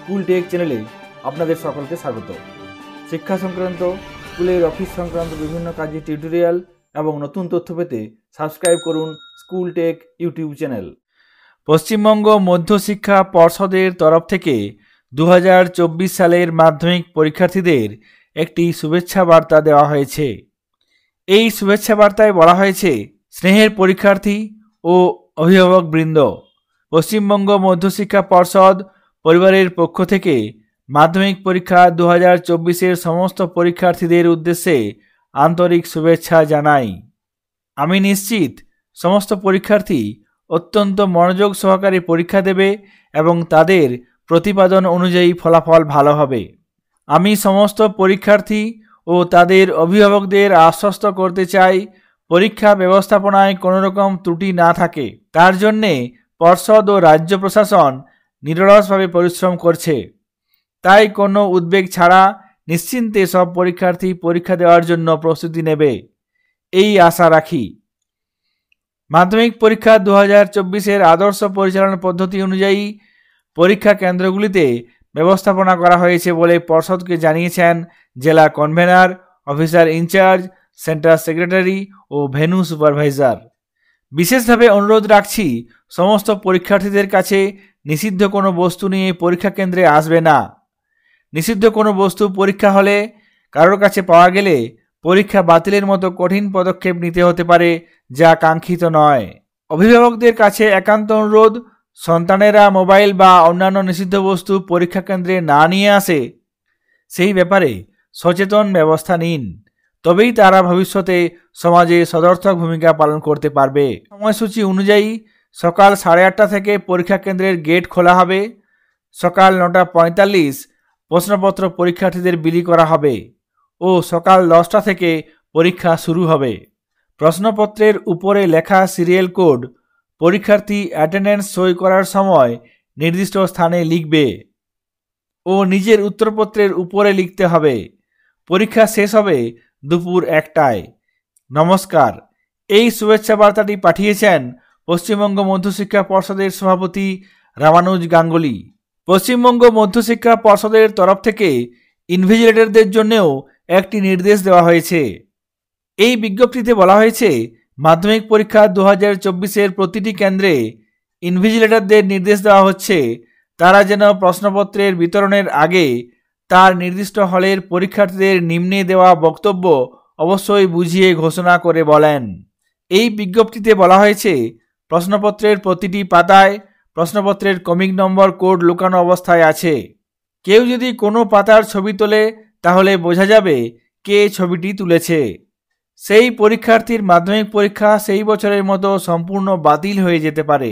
School take চ্যানেলে আপনাদের সকলকে স্বাগত। শিক্ষা সংক্রান্ত, স্কুলের অফিস সংক্রান্ত বিভিন্ন কাজের টিউটোরিয়াল এবং নতুন তথ্য পেতে সাবস্ক্রাইব করুন school tech YouTube channel. Paschimbanga মধ্যশিক্ষা পর্ষদের তরফ থেকে 2024 সালের মাধ্যমিক পরীক্ষার্থীদের একটি শুভেচ্ছা বার্তা দেওয়া হয়েছে। এই শুভেচ্ছা বার্তায় বলা হয়েছে, স্নেহের পরীক্ষার্থী ও অভিভাবকবৃন্দ, পশ্চিমবঙ্গ মধ্যশিক্ষা পর্ষদ পরিবারের পক্ষ থেকে মাধ্যমিক পরীক্ষা 2024-এর সমস্ত পরীক্ষার্থীদের উদ্দেশ্যে আন্তরিক শুভেচ্ছা জানাই। আমি নিশ্চিত সমস্ত পরীক্ষার্থী অত্যন্ত মনোযোগ সহকারে পরীক্ষা দেবে এবং তাদের প্রতিপাদন অনুযায়ী ফলাফল ভালো হবে। আমি সমস্ত পরীক্ষার্থী ও তাদের অভিভাবকদের আশ্বস্ত করতে চাই, পরীক্ষা ব্যবস্থাপনায় কোনো রকম ত্রুটি না থাকে। তার জন্যে পর্ষদ ও রাজ্য প্রশাসন নিরলসভাবে পরিশ্রম করছে। তাই কোনো উদ্বেগ ছাড়া নিশ্চিন্তে সব পরীক্ষার্থী পরীক্ষা দেওয়ার জন্য প্রস্তুতি নেবে, এই আশা রাখি। মাধ্যমিক পরীক্ষা 2024-এর আদর্শ পরিচালনা পদ্ধতি অনুযায়ী পরীক্ষা কেন্দ্রগুলিতে ব্যবস্থাপনা করা হয়েছে বলে পর্ষদকে জানিয়েছেন জেলা convener, officer incharge, centre secretary ও ভেন্যু সুপারভাইজার। বিশেষভাবে অনুরোধ রাখছি, সমস্ত পরীক্ষার্থীদের কাছে নিষিদ্ধ কোনো বস্তু নিয়ে পরীক্ষা কেন্দ্রে আসবে না। নিষিদ্ধ কোনো বস্তু পরীক্ষা হলে কারোর কাছে পাওয়া গেলে পরীক্ষা বাতিলের মতো কঠিন পদক্ষেপ নিতে হতে পারে, যা কাঙ্ক্ষিত নয়। অভিভাবকদের কাছে একান্ত অনুরোধ, সন্তানেরা মোবাইল বা অন্যান্য নিষিদ্ধ বস্তু পরীক্ষা কেন্দ্রে না নিয়ে আসে সেই ব্যাপারে সচেতন ব্যবস্থা নিন, তবেই তারা ভবিষ্যতে সমাজে সদর্থক ভূমিকা পালন করতে পারবে। সময়সূচি অনুযায়ী সকাল 8:30 থেকে পরীক্ষা কেন্দ্রের গেট খোলা হবে। সকাল 9:45 প্রশ্নপত্র পরীক্ষার্থীদের বিলি করা হবে ও সকাল 10টা থেকে পরীক্ষা শুরু হবে। প্রশ্নপত্রের উপরে লেখা সিরিয়াল কোড পরীক্ষার্থী অ্যাটেন্ডেন্স সই করার সময় নির্দিষ্ট স্থানে লিখবে ও নিজের উত্তরপত্রের উপরে লিখতে হবে। পরীক্ষা শেষ হবে দুপুর 1টায়। নমস্কার। এই শুভেচ্ছা বার্তাটি পাঠিয়েছেন পশ্চিমবঙ্গ মধ্যশিক্ষা পর্ষদের সভাপতি রামানুজ গাঙ্গুলি। পশ্চিমবঙ্গ মধ্যশিক্ষা পর্ষদের তরফ থেকে ইনভিজিলেটরদের জন্যও একটি নির্দেশ দেওয়া হয়েছে। এই বিজ্ঞপ্তিতে বলা হয়েছে, মাধ্যমিক পরীক্ষা 2024-এর প্রতিটি কেন্দ্রে ইনভিজিলেটরদের নির্দেশ দেওয়া হচ্ছে তারা যেন প্রশ্নপত্রের বিতরণের আগে তার নির্দিষ্ট হলের পরীক্ষার্থীদের নিম্নে দেওয়া বক্তব্য অবশ্যই বুঝিয়ে ঘোষণা করে বলেন। এই বিজ্ঞপ্তিতে বলা হয়েছে, প্রশ্নপত্রের প্রতিটি পাতায় প্রশ্নপত্রের ক্রমিক নম্বর কোড লুকানো অবস্থায় আছে। কেউ যদি কোনো পাতার ছবি তোলে তাহলে বোঝা যাবে কে ছবিটি তুলেছে। সেই পরীক্ষার্থীর মাধ্যমিক পরীক্ষা সেই বছরের মতো সম্পূর্ণ বাতিল হয়ে যেতে পারে।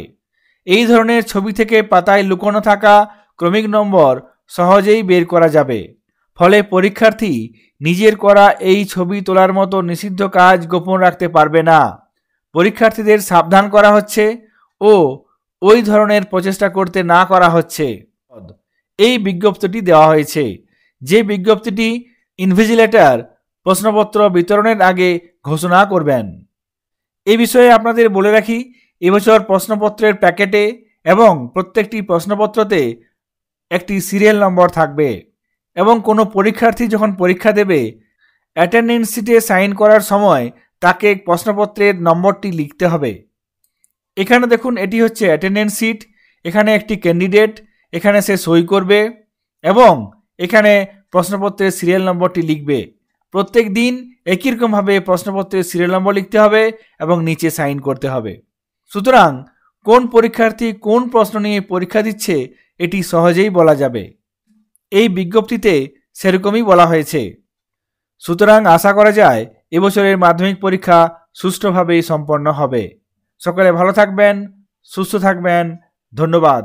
এই ধরনের ছবি থেকে পাতায় লুকানো থাকা ক্রমিক নম্বর সহজেই বের করা যাবে। ফলে পরীক্ষার্থী নিজের করা এই ছবি তোলার মতো নিষিদ্ধ কাজ গোপন রাখতে পারবে না। পরীক্ষার্থীদের সাবধান করা হচ্ছে ও ওই ধরনের প্রচেষ্টা করতে না করা হচ্ছে। এই বিজ্ঞপ্তিটি দেওয়া হয়েছে, যে বিজ্ঞপ্তিটি ইনভিজিলেটর প্রশ্নপত্র বিতরণের আগে ঘোষণা করবেন। এই বিষয়ে আপনাদের বলে রাখি, এবছর প্রশ্নপত্রের প্যাকেটে এবং প্রত্যেকটি প্রশ্নপত্রতে একটি সিরিয়াল নম্বর থাকবে এবং কোনো পরীক্ষার্থী যখন পরীক্ষা দেবে অ্যাটেন্ডেন্স শিটে সাইন করার সময় তাকে প্রশ্নপত্রের নম্বরটি লিখতে হবে। এখানে দেখুন, এটি হচ্ছে অ্যাটেন্ডেন্স শিট। এখানে একটি ক্যান্ডিডেট, এখানে সে সই করবে এবং এখানে প্রশ্নপত্রের সিরিয়াল নম্বরটি লিখবে। প্রত্যেক দিন একই রকমভাবে প্রশ্নপত্রের সিরিয়াল নম্বর লিখতে হবে এবং নিচে সাইন করতে হবে। সুতরাং কোন পরীক্ষার্থী কোন প্রশ্ন নিয়ে পরীক্ষা দিচ্ছে এটি সহজেই বলা যাবে। এই বিজ্ঞপ্তিতে সেরকমই বলা হয়েছে। সুতরাং আশা করা যায় এবছরের মাধ্যমিক পরীক্ষা সুষ্ঠুভাবেই সম্পন্ন হবে। সকলে ভালো থাকবেন, সুস্থ থাকবেন। ধন্যবাদ।